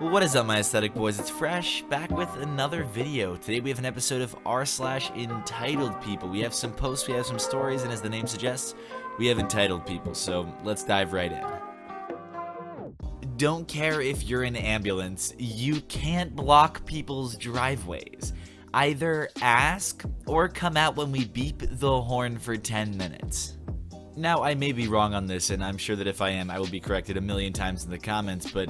What is up, my aesthetic boys? It's Fresh, back with another video. Today we have an episode of r/entitled people. We have some posts, we have some stories, and as the name suggests, we have entitled people, so let's dive right in. Don't care if you're an ambulance, you can't block people's driveways. Either ask or come out when we beep the horn for 10 minutes. Now, I may be wrong on this, and I'm sure that if I am, I will be corrected a million times in the comments, but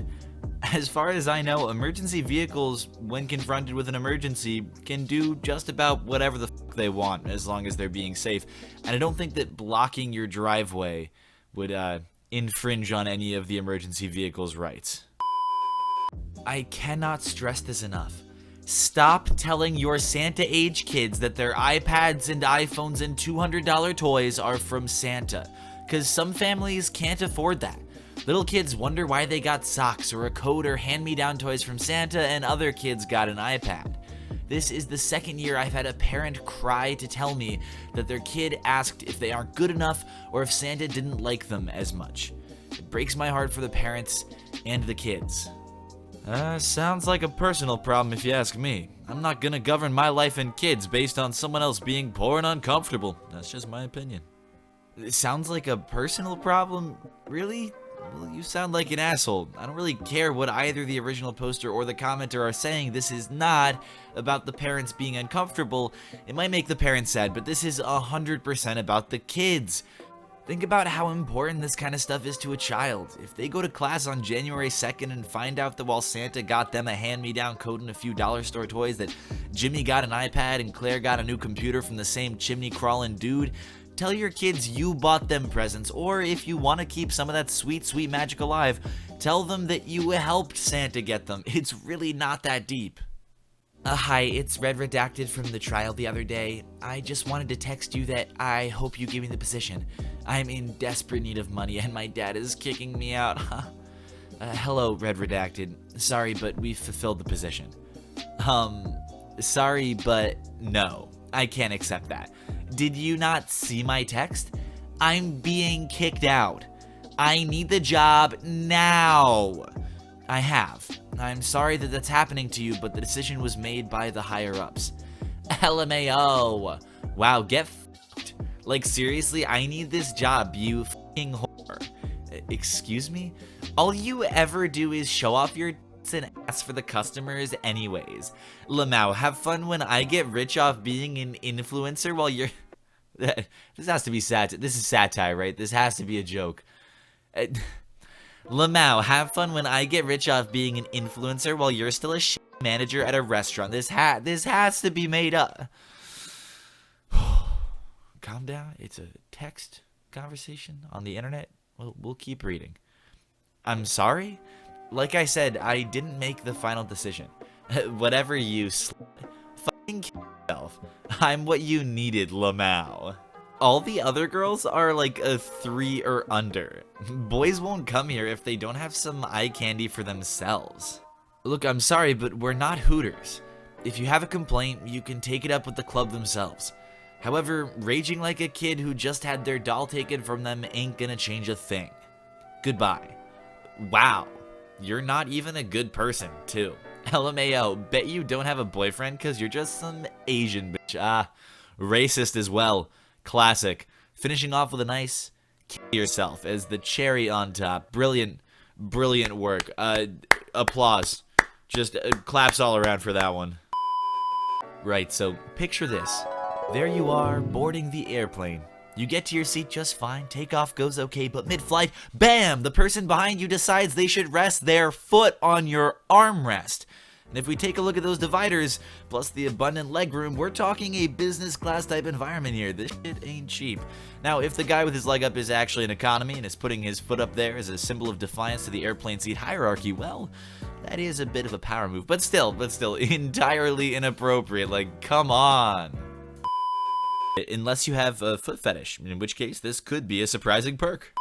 as far as I know, emergency vehicles, when confronted with an emergency, can do just about whatever the fuck they want, as long as they're being safe. And I don't think that blocking your driveway would infringe on any of the emergency vehicle's rights. I cannot stress this enough. Stop telling your Santa-age kids that their iPads and iPhones and $200 toys are from Santa, because some families can't afford that. Little kids wonder why they got socks or a coat or hand-me-down toys from Santa, and other kids got an iPad. This is the second year I've had a parent cry to tell me that their kid asked if they aren't good enough or if Santa didn't like them as much. It breaks my heart for the parents and the kids. Sounds like a personal problem if you ask me. I'm not gonna govern my life and kids based on someone else being poor and uncomfortable. That's just my opinion. It sounds like a personal problem? Really? Well, you sound like an asshole. I don't really care what either the original poster or the commenter are saying. This is not about the parents being uncomfortable. It might make the parents sad, but this is 100% about the kids. Think about how important this kind of stuff is to a child. If they go to class on January 2nd and find out that while Santa got them a hand-me-down coat and a few dollar store toys, that Jimmy got an iPad and Claire got a new computer from the same chimney-crawling dude, tell your kids you bought them presents, or if you want to keep some of that sweet, sweet magic alive, tell them that you helped Santa get them. It's really not that deep. Hi, it's Red Redacted from the trial the other day. I just wanted to text you that I hope you give me the position. I'm in desperate need of money and my dad is kicking me out. Hello, Red Redacted. Sorry, but we've fulfilled the position. Sorry, but no. I can't accept that. Did you not see my text? I'm being kicked out. I need the job now. I have. I'm sorry that that's happening to you, but the decision was made by the higher-ups. LMAO. Wow, get f***ed. Like, seriously, I need this job, you f***ing whore. Excuse me? All you ever do is show off your tits and ask for the customers anyways. Lamau, have fun when I get rich off being an influencer while you're... This has to be satire. This is satire, right? This has to be a joke. Lamau, have fun when I get rich off being an influencer while you're still a shit manager at a restaurant. This has to be made up. Calm down. It's a text conversation on the internet. We'll keep reading. I'm sorry? Like I said, I didn't make the final decision. Whatever you fucking kill yourself. I'm what you needed, Lamau. All the other girls are like a 3 or under. Boys won't come here if they don't have some eye candy for themselves. Look, I'm sorry, but we're not Hooters. If you have a complaint, you can take it up with the club themselves. However, raging like a kid who just had their doll taken from them ain't gonna change a thing. Goodbye. Wow, you're not even a good person, too. LMAO, bet you don't have a boyfriend because you're just some Asian bitch. Racist as well. Classic. Finishing off with a nice kill yourself as the cherry on top. Brilliant, brilliant work. Applause. Just claps all around for that one. Right, so picture this. There you are, boarding the airplane. You get to your seat just fine, takeoff goes okay, but mid-flight, bam! The person behind you decides they should rest their foot on your armrest. And if we take a look at those dividers, plus the abundant legroom, we're talking a business class type environment here. This shit ain't cheap. Now, if the guy with his leg up is actually an economy and is putting his foot up there as a symbol of defiance to the airplane seat hierarchy, well, that is a bit of a power move. But still, entirely inappropriate. Like, come on. Unless you have a foot fetish, in which case this could be a surprising perk.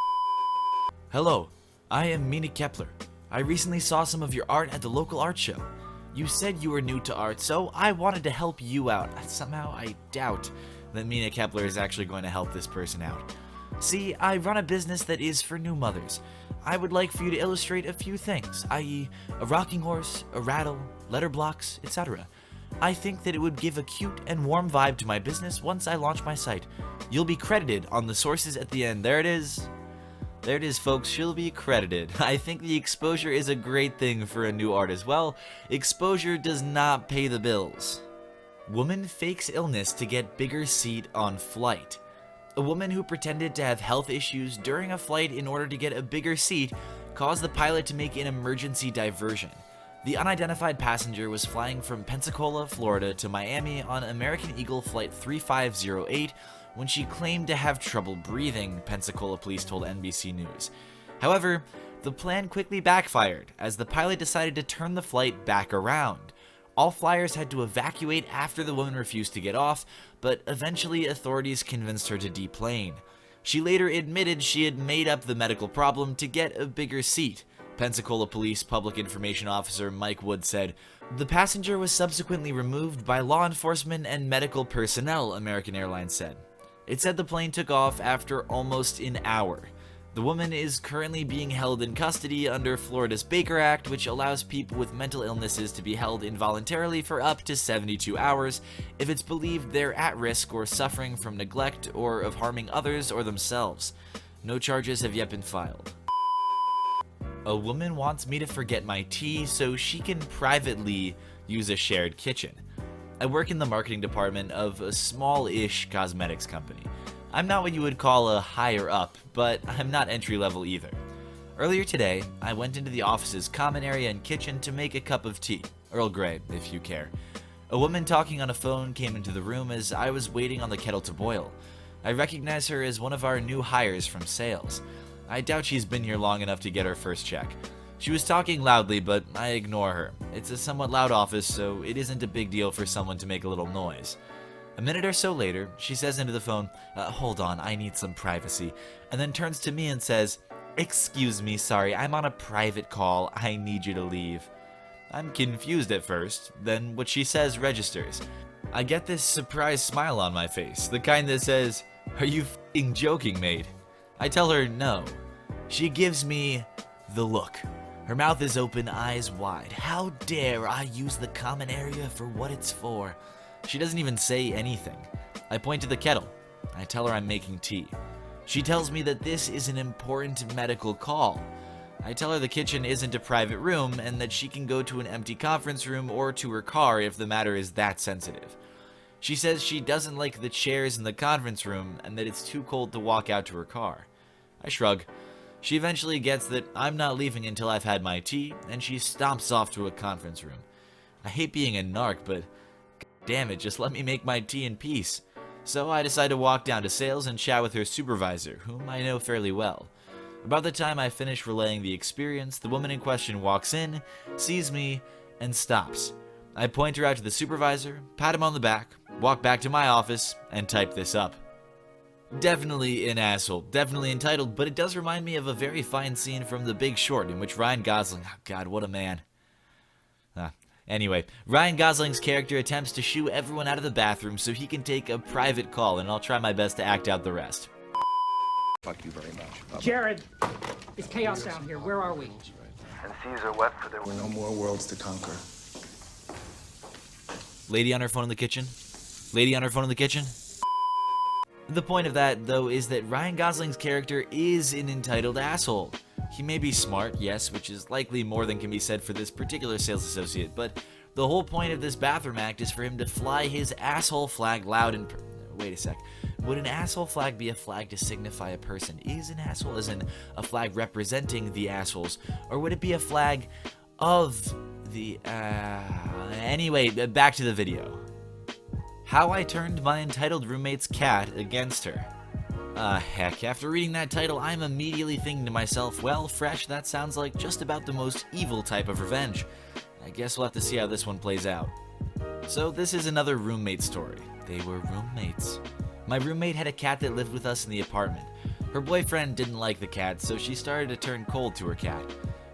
Hello, I am Mina Kepler. I recently saw some of your art at the local art show. You said you were new to art, so I wanted to help you out. Somehow I doubt that Mina Kepler is actually going to help this person out. See, I run a business that is for new mothers. I would like for you to illustrate a few things, i.e. a rocking horse, a rattle, letter blocks, etc. I think that it would give a cute and warm vibe to my business once I launch my site. You'll be credited on the sources at the end. There it is. There it is, folks. She'll be credited. I think the exposure is a great thing for a new artist. Well, exposure does not pay the bills. Woman fakes illness to get bigger seat on flight. A woman who pretended to have health issues during a flight in order to get a bigger seat caused the pilot to make an emergency diversion. The unidentified passenger was flying from Pensacola, Florida to Miami on American Eagle Flight 3508 when she claimed to have trouble breathing, Pensacola police told NBC News. However, the plan quickly backfired as the pilot decided to turn the flight back around. All flyers had to evacuate after the woman refused to get off, but eventually authorities convinced her to deplane. She later admitted she had made up the medical problem to get a bigger seat. Pensacola Police Public Information Officer Mike Wood said, "The passenger was subsequently removed by law enforcement and medical personnel," American Airlines said. It said the plane took off after almost an hour. The woman is currently being held in custody under Florida's Baker Act, which allows people with mental illnesses to be held involuntarily for up to 72 hours if it's believed they're at risk or suffering from neglect or of harming others or themselves. No charges have yet been filed. A woman wants me to forget my tea so she can privately use a shared kitchen. I work in the marketing department of a small-ish cosmetics company. I'm not what you would call a higher up, but I'm not entry level either. Earlier today, I went into the office's common area and kitchen to make a cup of tea, Earl Grey, if you care. A woman talking on a phone came into the room as I was waiting on the kettle to boil. I recognize her as one of our new hires from sales. I doubt she's been here long enough to get her first check. She was talking loudly, but I ignore her. It's a somewhat loud office, so it isn't a big deal for someone to make a little noise. A minute or so later, she says into the phone, "Hold on, I need some privacy," and then turns to me and says, "Excuse me, sorry, I'm on a private call. I need you to leave." I'm confused at first, then what she says registers. I get this surprised smile on my face, the kind that says, "Are you f***ing joking, mate?" I tell her no. She gives me the look. Her mouth is open, eyes wide. How dare I use the common area for what it's for? She doesn't even say anything. I point to the kettle. I tell her I'm making tea. She tells me that this is an important medical call. I tell her the kitchen isn't a private room and that she can go to an empty conference room or to her car if the matter is that sensitive. She says she doesn't like the chairs in the conference room and that it's too cold to walk out to her car. I shrug. She eventually gets that I'm not leaving until I've had my tea, and she stomps off to a conference room. I hate being a narc, but damn it, just let me make my tea in peace. So I decide to walk down to sales and chat with her supervisor, whom I know fairly well. About the time I finish relaying the experience, the woman in question walks in, sees me, and stops. I point her out to the supervisor, pat him on the back, walk back to my office, and type this up. Definitely an asshole, definitely entitled, but it does remind me of a very fine scene from The Big Short in which Ryan Gosling, oh God, what a man. Anyway, Ryan Gosling's character attempts to shoo everyone out of the bathroom so he can take a private call, and I'll try my best to act out the rest. Fuck you very much. Bye-bye. Jared, it's chaos down here. Where are we? And seas are wet, for there There were no more worlds to conquer. Lady on her phone in the kitchen? Lady on her phone in the kitchen? The point of that, though, is that Ryan Gosling's character is an entitled asshole. He may be smart, yes, which is likely more than can be said for this particular sales associate, but the whole point of this bathroom act is for him to fly his asshole flag loud and... Wait a sec. Would an asshole flag be a flag to signify a person is an asshole, as in a flag representing the assholes? Or would it be a flag of the... Anyway, back to the video. How I turned my entitled roommate's cat against her. Heck, after reading that title, I'm immediately thinking to myself, well, Fresh, that sounds like just about the most evil type of revenge. I guess we'll have to see how this one plays out. So this is another roommate story. They were roommates. My roommate had a cat that lived with us in the apartment. Her boyfriend didn't like the cat, so she started to turn cold to her cat.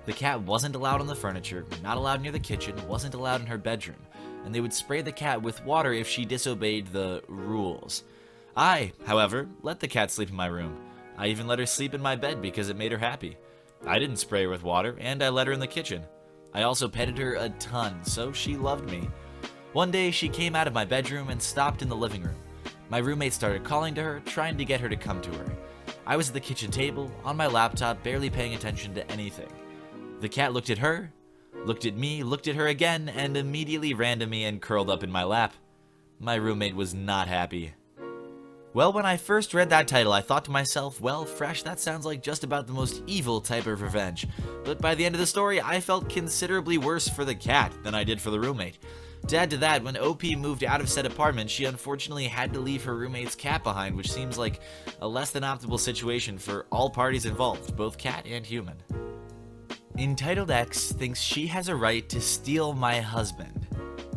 The cat wasn't allowed on the furniture, not allowed near the kitchen, wasn't allowed in her bedroom, and they would spray the cat with water if she disobeyed the rules. I, however, let the cat sleep in my room. I even let her sleep in my bed because it made her happy. I didn't spray her with water, and I let her in the kitchen. I also petted her a ton, so she loved me. One day, she came out of my bedroom and stopped in the living room. My roommate started calling to her, trying to get her to come to her. I was at the kitchen table, on my laptop, barely paying attention to anything. The cat looked at her, looked at me, looked at her again, and immediately ran to me and curled up in my lap. My roommate was not happy. Well, when I first read that title, I thought to myself, well, Fresh, that sounds like just about the most evil type of revenge. But by the end of the story, I felt considerably worse for the cat than I did for the roommate. To add to that, when OP moved out of said apartment, she unfortunately had to leave her roommate's cat behind, which seems like a less than optimal situation for all parties involved, both cat and human. Entitled X thinks she has a right to steal my husband.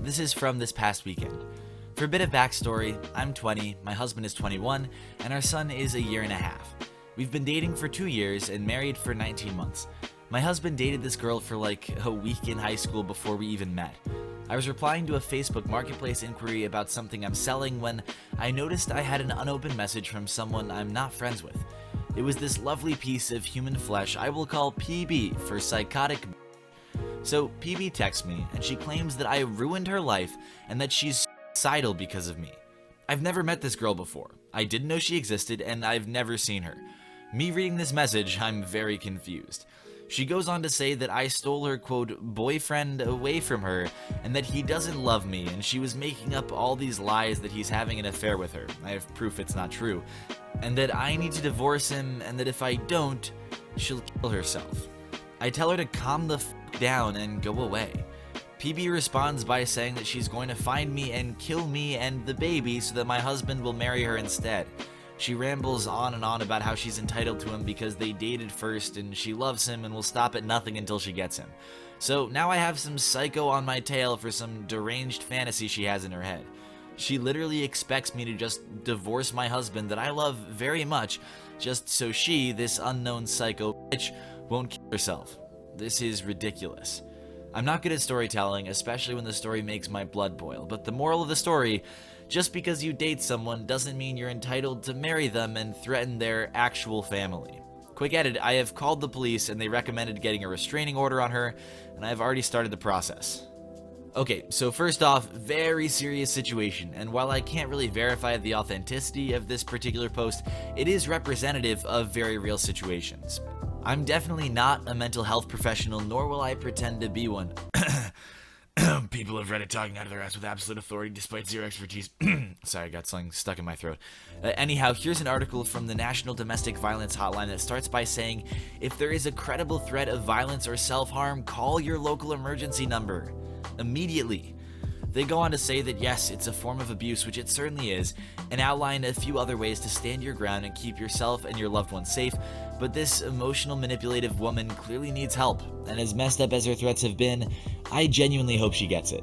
This is from this past weekend. For a bit of backstory, I'm 20, my husband is 21, and our son is a year and a half. We've been dating for 2 years and married for 19 months. My husband dated this girl for like a week in high school before we even met. I was replying to a Facebook Marketplace inquiry about something I'm selling when I noticed I had an unopened message from someone I'm not friends with. It was this lovely piece of human flesh I will call PB for psychotic. So PB texts me and she claims that I ruined her life and that she's suicidal because of me. I've never met this girl before. I didn't know she existed and I've never seen her. Me reading this message, I'm very confused. She goes on to say that I stole her, quote, boyfriend away from her, and that he doesn't love me, and she was making up all these lies that he's having an affair with her. I have proof it's not true. And that I need to divorce him, and that if I don't, she'll kill herself. I tell her to calm the f*** down and go away. PB responds by saying that she's going to find me and kill me and the baby so that my husband will marry her instead. She rambles on and on about how she's entitled to him because they dated first and she loves him and will stop at nothing until she gets him. So now I have some psycho on my tail for some deranged fantasy she has in her head. She literally expects me to just divorce my husband that I love very much just so she, this unknown psycho bitch, won't kill herself. This is ridiculous. I'm not good at storytelling, especially when the story makes my blood boil, but the moral of the story: just because you date someone doesn't mean you're entitled to marry them and threaten their actual family. Quick edit, I have called the police and they recommended getting a restraining order on her, and I have already started the process. Okay, so first off, very serious situation, and while I can't really verify the authenticity of this particular post, it is representative of very real situations. I'm definitely not a mental health professional, nor will I pretend to be one. People have Reddit talking out of their ass with absolute authority despite zero expertise. Sorry, I got something stuck in my throat. Anyhow, here's an article from the National Domestic Violence Hotline that starts by saying, if there is a credible threat of violence or self-harm, call your local emergency number immediately. They go on to say that yes, it's a form of abuse, which it certainly is, and outline a few other ways to stand your ground and keep yourself and your loved ones safe, but this emotional manipulative woman clearly needs help, and as messed up as her threats have been, I genuinely hope she gets it.